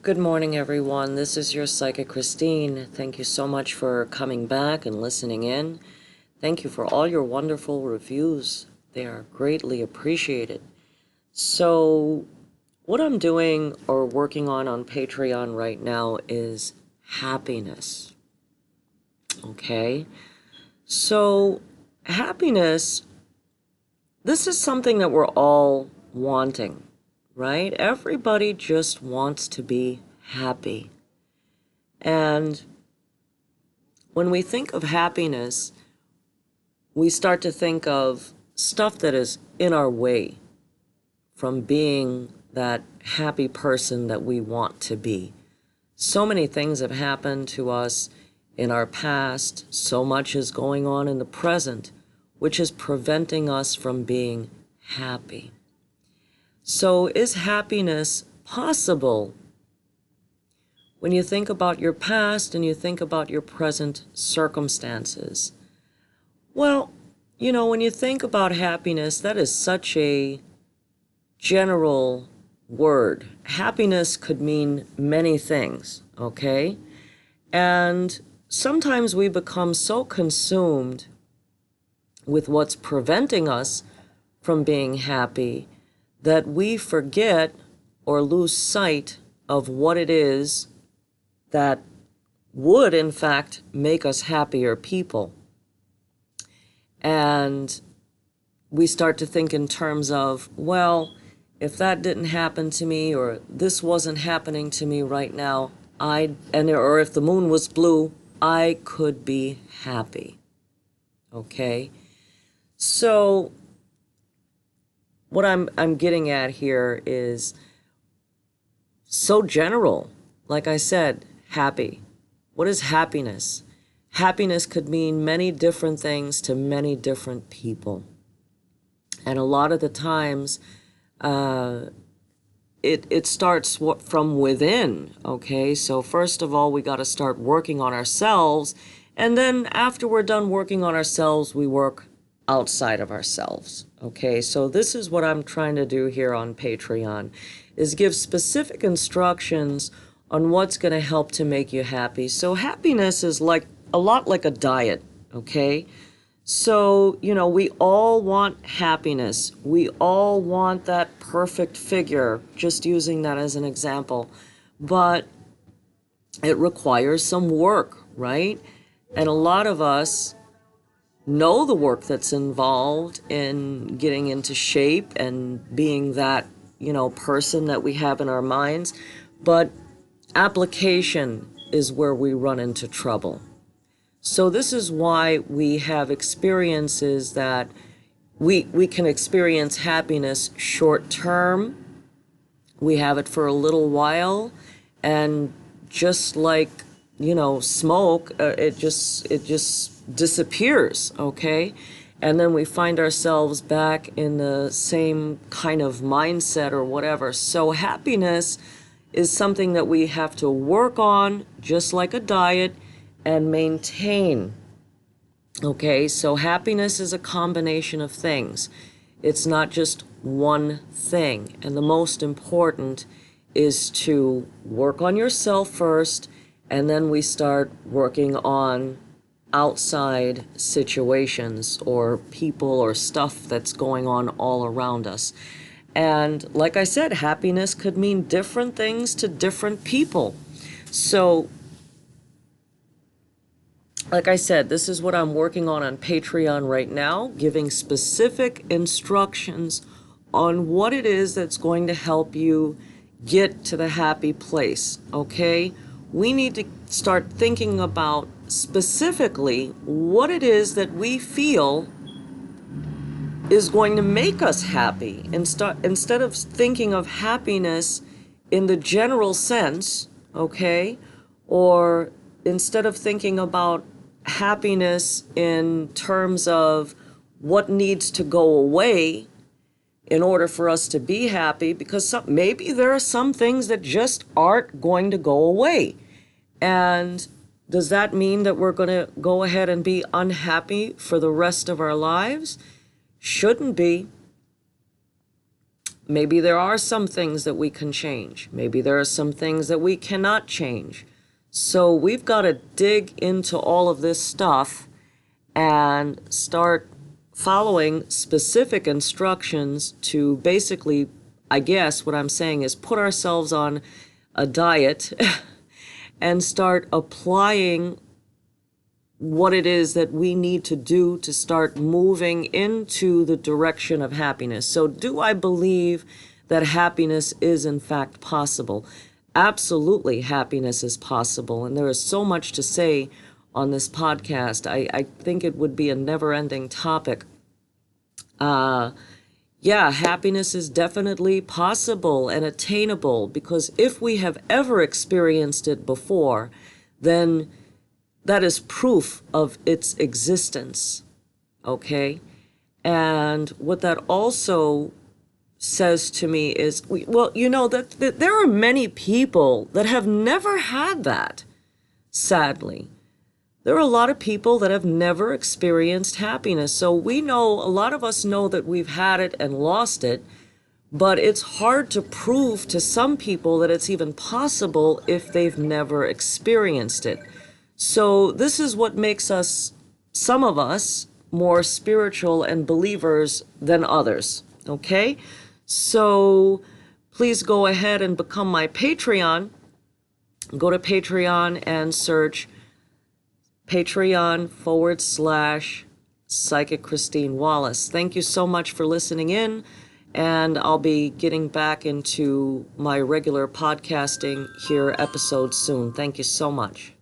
Good morning, everyone. This is your Psychic Christine. Thank you so much for coming back and listening in. Thank you for all your wonderful reviews. They are greatly appreciated. So, what I'm doing or working on Patreon right now is happiness. Okay? So, happiness, this is something that we're all wanting, right? Everybody just wants to be happy. And when we think of happiness, we start to think of stuff that is in our way from being that happy person that we want to be. So many things have happened to us in our past, so much is going on in the present, which is preventing us from being happy. So, is happiness possible? When you think about your past and you think about your present circumstances, well, when you think about happiness, that is such a general word. Happiness could mean many things, okay? And sometimes we become so consumed with what's preventing us from being happy that we forget or lose sight of what it is that would, in fact, make us happier people. And we start to think in terms of, well, if that didn't happen to me, or this wasn't happening to me right now, or if the moon was blue, I could be happy. Okay? So what I'm getting at here is so general. Like I said, happy. What is happiness? Happiness could mean many different things to many different people. And a lot of the times, it starts from within, okay? So first of all, we got to start working on ourselves. And then after we're done working on ourselves, we work outside of ourselves, okay? So this is what I'm trying to do here on Patreon, is give specific instructions on what's going to help to make you happy. So happiness is like a lot like a diet, okay? So, we all want happiness. We all want that perfect figure, just using that as an example. But it requires some work, right? And a lot of us know the work that's involved in getting into shape and being that, person that we have in our minds. But application is where we run into trouble. So this is why we have experiences that we can experience happiness short term. We have it for a little while, and just like, smoke, it just disappears, okay? And then we find ourselves back in the same kind of mindset or whatever. So happiness is something that we have to work on, just like a diet, and maintain. Okay, so happiness is a combination of things. It's not just one thing. And the most important is to work on yourself first, and then we start working on outside situations or people or stuff that's going on all around us. And like I said, happiness could mean different things to different people. So like I said, this is what I'm working on Patreon right now, giving specific instructions on what it is that's going to help you get to the happy place, okay? We need to start thinking about specifically what it is that we feel is going to make us happy. Instead of thinking of happiness in the general sense, okay? Or instead of thinking about happiness in terms of what needs to go away in order for us to be happy, because maybe there are some things that just aren't going to go away. And does that mean that we're going to go ahead and be unhappy for the rest of our lives? Shouldn't be. maybe there are some things that we can change. Maybe there are some things that we cannot change. So we've got to dig into all of this stuff and start following specific instructions to basically, I guess what I'm saying is put ourselves on a diet and start applying what it is that we need to do to start moving into the direction of happiness. So do I believe that happiness is in fact possible? Absolutely, happiness is possible. And there is so much to say on this podcast. I think it would be a never-ending topic. Yeah, happiness is definitely possible and attainable, because if we have ever experienced it before, then that is proof of its existence, okay? And what that also says to me is, well, you know, that there are many people that have never had that, sadly. There are a lot of people that have never experienced happiness. So we know, a lot of us know that we've had it and lost it, but it's hard to prove to some people that it's even possible if they've never experienced it. So this is what makes us, some of us, more spiritual and believers than others, okay? So please go ahead and become my Patreon. Go to Patreon and search Patreon/Psychic Christine Wallace. Thank you so much for listening in, and I'll be getting back into my regular podcasting here episodes soon. Thank you so much.